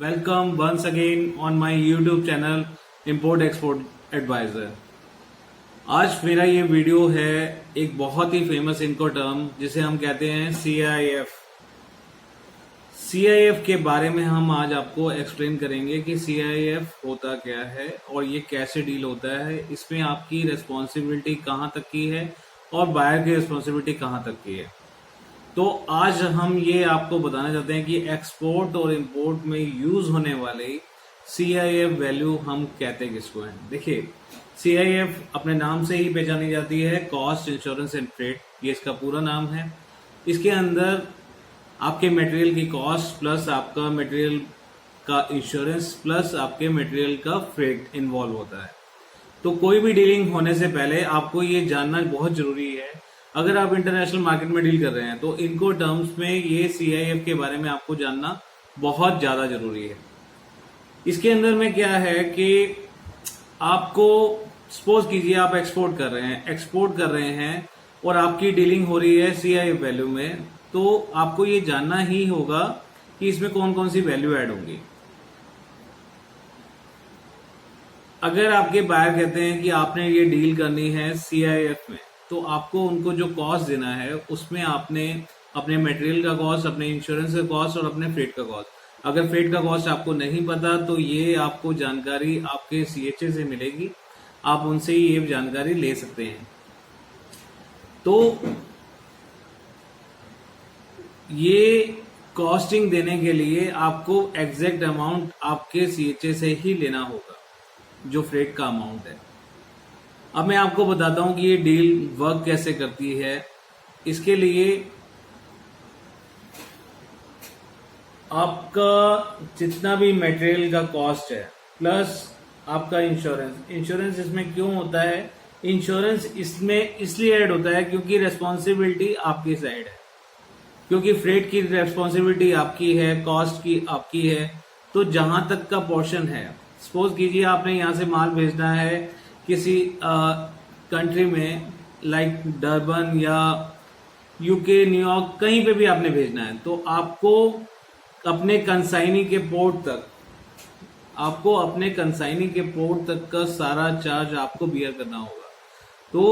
Welcome once again on my YouTube channel Import Export Advisor। आज मेरा ये video है एक बहुत ही फेमस इनको टर्म जिसे हम कहते हैं CIF। CIF के बारे में हम आज आपको एक्सप्लेन करेंगे कि CIF होता क्या है और ये कैसे डील होता है, इसमें आपकी रिस्पॉन्सिबिलिटी कहाँ तक की है और बायर की रिस्पॉन्सिबिलिटी कहाँ तक की है। तो आज हम ये आपको बताना चाहते हैं कि एक्सपोर्ट और इंपोर्ट में यूज होने वाले CIF वैल्यू हम कहते किसको हैं। देखिए, CIF अपने नाम से ही पहचानी जाती है, कॉस्ट इंश्योरेंस एंड फ्रेट, ये इसका पूरा नाम है। इसके अंदर आपके मटेरियल की कॉस्ट प्लस आपका मटेरियल का इंश्योरेंस प्लस आपके मटेरियल का फ्रेट इन्वॉल्व होता है। तो कोई भी डीलिंग होने से पहले आपको ये जानना बहुत जरूरी है। अगर आप इंटरनेशनल मार्केट में डील कर रहे हैं तो इनको टर्म्स में ये CIF के बारे में आपको जानना बहुत ज्यादा जरूरी है। इसके अंदर में क्या है कि आपको सपोज कीजिए आप एक्सपोर्ट कर रहे हैं और आपकी डीलिंग हो रही है CIF वैल्यू में, तो आपको ये जानना ही होगा कि इसमें कौन कौन सी वैल्यू ऐड होंगी। अगर आपके बायर कहते हैं कि आपने ये डील करनी है CIF में, तो आपको उनको जो कॉस्ट देना है उसमें आपने अपने मटेरियल का कॉस्ट, अपने इंश्योरेंस का कॉस्ट और अपने फ्रेट का कॉस्ट, अगर फ्रेट का कॉस्ट आपको नहीं पता तो ये आपको जानकारी आपके CHA से मिलेगी, आप उनसे ये जानकारी ले सकते हैं। तो ये कॉस्टिंग देने के लिए आपको एग्जैक्ट अमाउंट आपके CHA से ही लेना होगा, जो फ्रेट का अमाउंट है। अब मैं आपको बताता हूं कि ये डील वर्क कैसे करती है। इसके लिए आपका जितना भी मटेरियल का कॉस्ट है प्लस आपका इंश्योरेंस इसमें क्यों होता है, इंश्योरेंस इसमें इसलिए ऐड होता है क्योंकि रेस्पॉन्सिबिलिटी आपकी साइड है, क्योंकि फ्रेट की रेस्पॉन्सिबिलिटी आपकी है, कॉस्ट की आपकी है। तो जहां तक का पोर्शन है, सपोज कीजिए आपने यहां से माल भेजना है किसी कंट्री में, लाइक डरबन या UK, न्यूयॉर्क, कहीं पे भी आपने भेजना है, तो आपको अपने कंसाइनी के पोर्ट तक का सारा चार्ज आपको बियर करना होगा। तो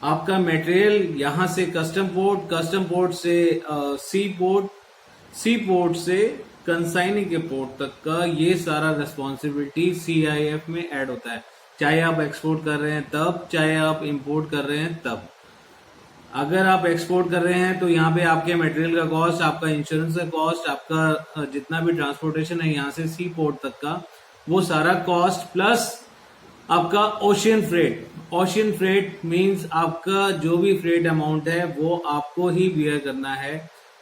आपका मटेरियल यहां से कस्टम पोर्ट से सी पोर्ट से कंसाइनी के पोर्ट तक का ये सारा रिस्पॉन्सिबिलिटी CIF में ऐड होता है, चाहे आप एक्सपोर्ट कर रहे हैं तब, चाहे आप इंपोर्ट कर रहे हैं तब। अगर आप एक्सपोर्ट कर रहे हैं तो यहाँ पे आपके मटेरियल का कॉस्ट, आपका इंश्योरेंस का कॉस्ट, आपका जितना भी ट्रांसपोर्टेशन है यहाँ से सी पोर्ट तक का, वो सारा कॉस्ट प्लस आपका ओशियन फ्रेट मींस आपका जो भी फ्रेट अमाउंट है वो आपको ही बियर करना है,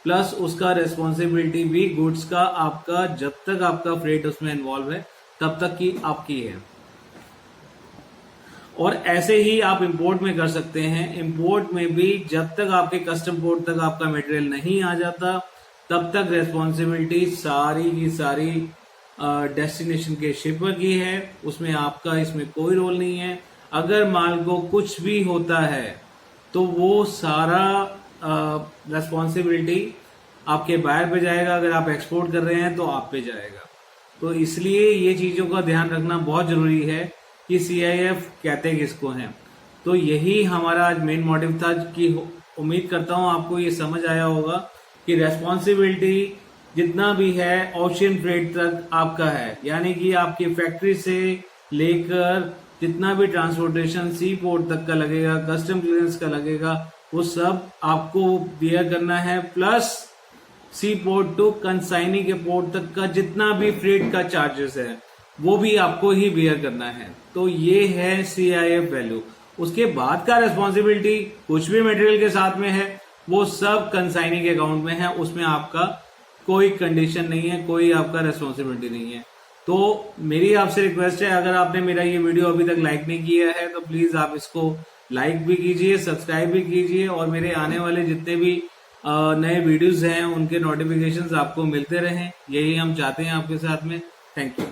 प्लस उसका रेस्पॉन्सिबिलिटी भी गुड्स का आपका, जब तक आपका फ्रेट उसमें इन्वॉल्व है तब तक की आपकी है। और ऐसे ही आप इंपोर्ट में कर सकते हैं। इंपोर्ट में भी जब तक आपके कस्टम पोर्ट तक आपका मटेरियल नहीं आ जाता तब तक रेस्पॉन्सिबिलिटी सारी की सारी डेस्टिनेशन के शिपर की है, उसमें आपका इसमें कोई रोल नहीं है। अगर माल को कुछ भी होता है तो वो सारा रेस्पॉन्सिबिलिटी आपके बायर पे जाएगा, अगर आप एक्सपोर्ट कर रहे हैं तो आप पे जाएगा। तो इसलिए ये चीजों का ध्यान रखना बहुत जरूरी है कि CIF कहते किसको हैं। तो यही हमारा आज मेन मोटिव था कि उम्मीद करता हूं आपको ये समझ आया होगा कि रेस्पॉन्सिबिलिटी जितना भी है ओशियन फ्रेट तक आपका है, यानी कि आपकी फैक्ट्री से लेकर जितना भी ट्रांसपोर्टेशन सी पोर्ट तक का लगेगा, कस्टम क्लियरेंस का लगेगा, वो सब आपको बियर करना है, plus sea port to consignee के पोर्ट तक का जितना भी फ्रेट का चार्जेस है वो भी आपको ही बियर करना है। तो ये है CIF वैल्यू। उसके बाद का रेस्पॉन्सिबिलिटी कुछ भी मटेरियल के साथ में है वो सब कंसाइनी के अकाउंट में है, उसमें आपका कोई कंडीशन नहीं है, कोई आपका रेस्पॉन्सिबिलिटी नहीं है। तो मेरी आपसे रिक्वेस्ट है, अगर आपने मेरा ये वीडियो अभी तक लाइक नहीं किया है तो प्लीज आप इसको लाइक भी कीजिए, सब्सक्राइब भी कीजिए और मेरे आने वाले जितने भी नए वीडियोस हैं उनके नोटिफिकेशंस आपको मिलते रहें, यही हम चाहते हैं आपके साथ में। Thank you.